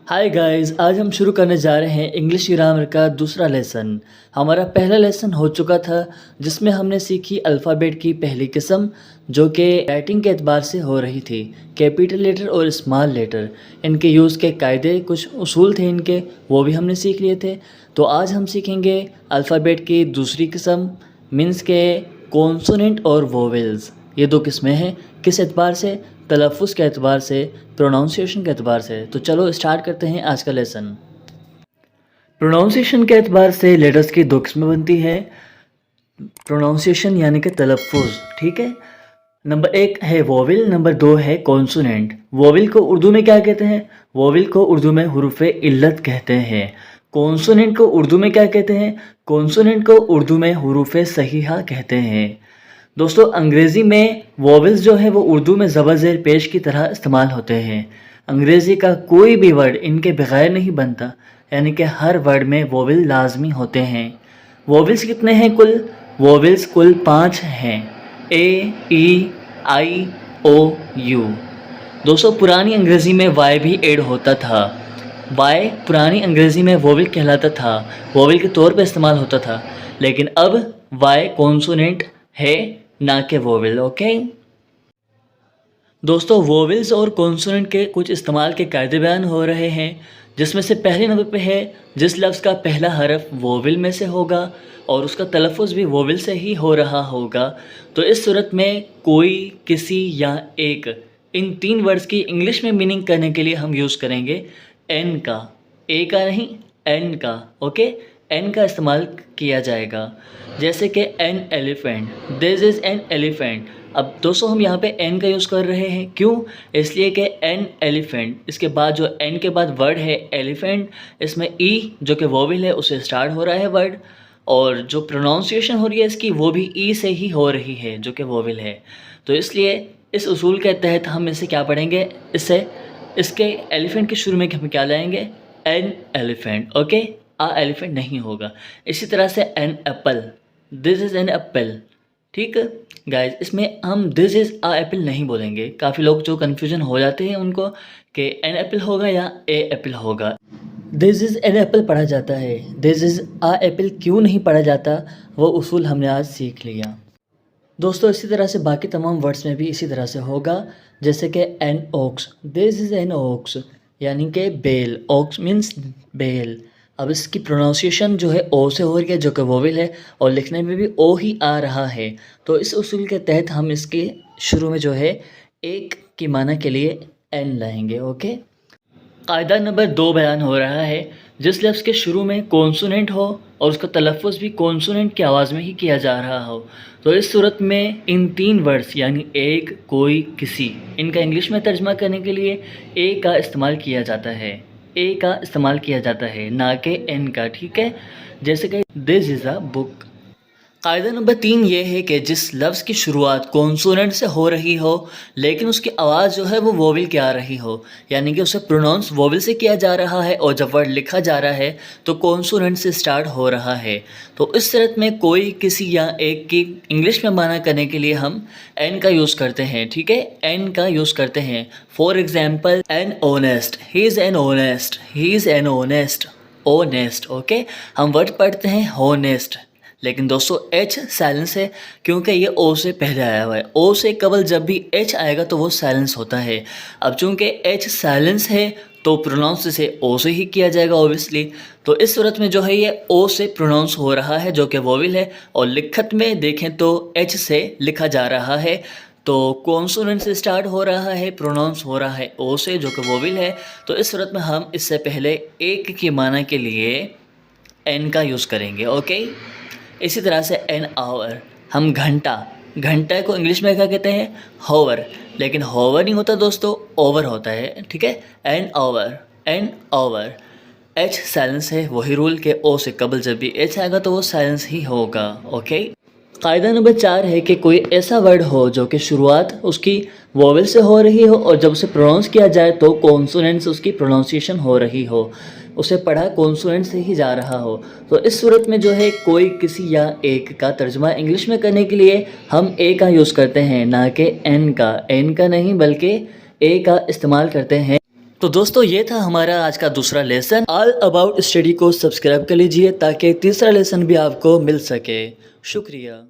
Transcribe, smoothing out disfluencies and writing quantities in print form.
Hi guys, आज हम शुरू करने जा रहे हैं इंग्लिश ग्रामर का दूसरा लेसन। हमारा पहला लेसन हो चुका था जिसमें हमने सीखी अल्फ़ाबेट की पहली किस्म जो कि राइटिंग के एतबार से हो रही थी। कैपिटल लेटर और स्मॉल लेटर, इनके यूज़ के कायदे, कुछ उसूल थे इनके, वो भी हमने सीख लिए थे। तो आज हम सीखेंगे अल्फ़ाबेट की दूसरी किस्म, मीन्स के कॉन्सोनेंट और वोवेल्स। ये दो किस्में हैं, किस एतबार से? तलफ़ुज़ के एतबार से, प्रोनाउंसिएशन के एतबार से। तो चलो स्टार्ट करते हैं आज का लेसन। प्रोनाउंसिएशन के एतबार से लेटर्स की दो किस्में बनती हैं, प्रोनाउंसिएशन यानी कि तलफ़ुज़, ठीक है। नंबर एक है वोवेल, नंबर दो है कॉन्सोनेंट। वोवेल को उर्दू में क्या कहते हैं? वोवेल को उर्दू में हुरूफ़े इल्लत कहते हैं। कॉन्सोनेंट को उर्दू में क्या कहते हैं? कॉन्सोनेंट को उर्दू में हुरूफ़े सहीहा कहते हैं। दोस्तों, अंग्रेज़ी में वोवेल्स जो है वो उर्दू में ज़बर ज़ेर पेश की तरह इस्तेमाल होते हैं। अंग्रेज़ी का कोई भी वर्ड इनके बगैर नहीं बनता, यानी कि हर वर्ड में वोवेल लाजमी होते हैं। वोवेल्स कितने हैं कुल? वोवेल्स कुल 5 हैं, ए, ई, आई, ओ, यू। दोस्तों, पुरानी अंग्रेज़ी में वाई भी ऐड होता था। वाई पुरानी अंग्रेज़ी में वोवेल कहलाता था, वोवेल के तौर पे इस्तेमाल होता था, लेकिन अब वाई कॉन्सोनेंट है, ना कि वोवेल। ओके दोस्तों, वोवेल्स और कॉन्सोनेंट के कुछ इस्तेमाल के कायदे बयान हो रहे हैं, जिसमें से पहले नंबर पे है जिस लफ्ज़ का पहला हरफ वोवेल में से होगा और उसका तलफ़ुज़ भी वोवेल से ही हो रहा होगा, तो इस सूरत में कोई, किसी या एक, इन 3 वर्ड्स की इंग्लिश में मीनिंग करने के लिए हम यूज़ करेंगे एन का, ए का नहीं, एन का। ओके, एन का इस्तेमाल किया जाएगा, जैसे कि an elephant, this is an elephant. अब दोस्तों, हम यहाँ पे एन का यूज़ कर रहे हैं, क्यों? इसलिए कि एन एलिफेंट, इसके बाद जो एन के बाद वर्ड है एलिफेंट, इसमें ई जो कि वोवेल है उससे स्टार्ट हो रहा है वर्ड, और जो प्रोनाउंसिएशन हो रही है इसकी वो भी ई से ही हो रही है जो कि वोवेल है। तो इसलिए इस उसूल के तहत हम इसे क्या पढ़ेंगे, इससे इसके एलिफेंट के शुरू में हम क्या लाएंगे? An elephant. Okay, a elephant नहीं होगा। इसी तरह से an apple, this is an apple. ठीक है गाइज, इसमें हम दिस इज़ आ एप्पल नहीं बोलेंगे। काफ़ी लोग जो कन्फ्यूजन हो जाते हैं उनको कि एन एप्पल होगा या ए एप्पल होगा। दिस इज़ एन एप्पल पढ़ा जाता है, दिस इज़ आ एप्पल क्यों नहीं पढ़ा जाता, वो उसूल हमने आज सीख लिया। दोस्तों, इसी तरह से बाकी तमाम वर्ड्स में भी इसी तरह से होगा, जैसे कि an ox, this is an ox, यानी कि बेल। Woakes means bell. अब इसकी प्रोनाउंसिएशन जो है ओ से हो रही है जो कि वोवेल है, और लिखने में भी ओ ही आ रहा है। तो इस उसूल के तहत हम इसके शुरू में जो है एक की माना के लिए एन लाएंगे। ओके, कायदा नंबर 2 बयान हो रहा है, जिस लफ्ज़ के शुरू में कॉन्सोनेंट हो और उसका तलफ़ुज़ भी कॉन्सोनेंट की आवाज़ में ही किया जा रहा हो, तो इस सूरत में इन 3 वर्ड्स यानी एक, कोई, किसी, इनका इंग्लिश में तर्जमा करने के लिए ए का इस्तेमाल किया जाता है। ए का इस्तेमाल किया जाता है, ना कि एन का। ठीक है, जैसे कि दिस इज़ अ बुक। कायदा नंबर 3 ये है कि जिस लफ्ज़ की शुरुआत कॉन्सोनेंट से हो रही हो लेकिन उसकी आवाज़ जो है वो वोवेल की आ रही हो, यानी कि उसे प्रोनाउंस वोवेल से किया जा रहा है और जब वर्ड लिखा जा रहा है तो कॉन्सोनेंट से स्टार्ट हो रहा है, तो इस सूरत में कोई, किसी या एक की इंग्लिश में माना करने के लिए हम एन का यूज़ करते हैं। ठीक है, एन का यूज़ करते हैं। For example, an honest, he is an honest, he is an honest, honest. Okay, हम वर्ड पढ़ते हैं होनेस्ट, लेकिन दोस्तों एच साइलेंस है क्योंकि ये ओ से पहले आया हुआ है। ओ से कबल जब भी एच आएगा तो वो साइलेंस होता है। अब चूंकि एच साइलेंस है तो प्रोनाउंस इसे ओ से ही किया जाएगा ओबियसली। तो इस सूरत में जो है ये ओ से प्रोनाउंस हो रहा है जो कि वोवेल है, और लिखत में देखें तो एच से लिखा जा रहा है। तो कॉन्सोनेंट से स्टार्ट हो रहा है, प्रोनाउंस हो रहा है ओ से जो कि वोवेल है। तो इस सूरत में हम इससे पहले एक की माना के लिए एन का यूज़ करेंगे। ओके, इसी तरह से एन आवर, हम घंटा, घंटा को इंग्लिश में क्या कहते हैं? होवर, लेकिन होवर नहीं होता दोस्तों, ओवर होता है। ठीक है, an over, an over. H silence है, वही रूल के ओ से कबल जब भी एच आएगा तो वो साइलेंस ही होगा। ओके, कायदा नंबर 4 है कि कोई ऐसा वर्ड हो जो कि शुरुआत उसकी वोवेल से हो रही हो और जब उसे प्रोनाउंस किया जाए तो कॉन्सोनेंट से उसकी प्रोनाउंसिएशन हो रही हो, उसे पढ़ा कॉन्सोनेंट से ही जा रहा हो। तो इस सूरत में जो है कोई, किसी या एक का तर्जमा इंग्लिश में करने के लिए हम ए का यूज़ करते हैं, ना कि एन का। एन का नहीं बल्कि ए का इस्तेमाल करते हैं। तो दोस्तों ये था हमारा आज का दूसरा लेसन। ऑल अबाउट स्टडी को सब्सक्राइब कर लीजिए ताकि तीसरा लेसन भी आपको मिल सके। शुक्रिया।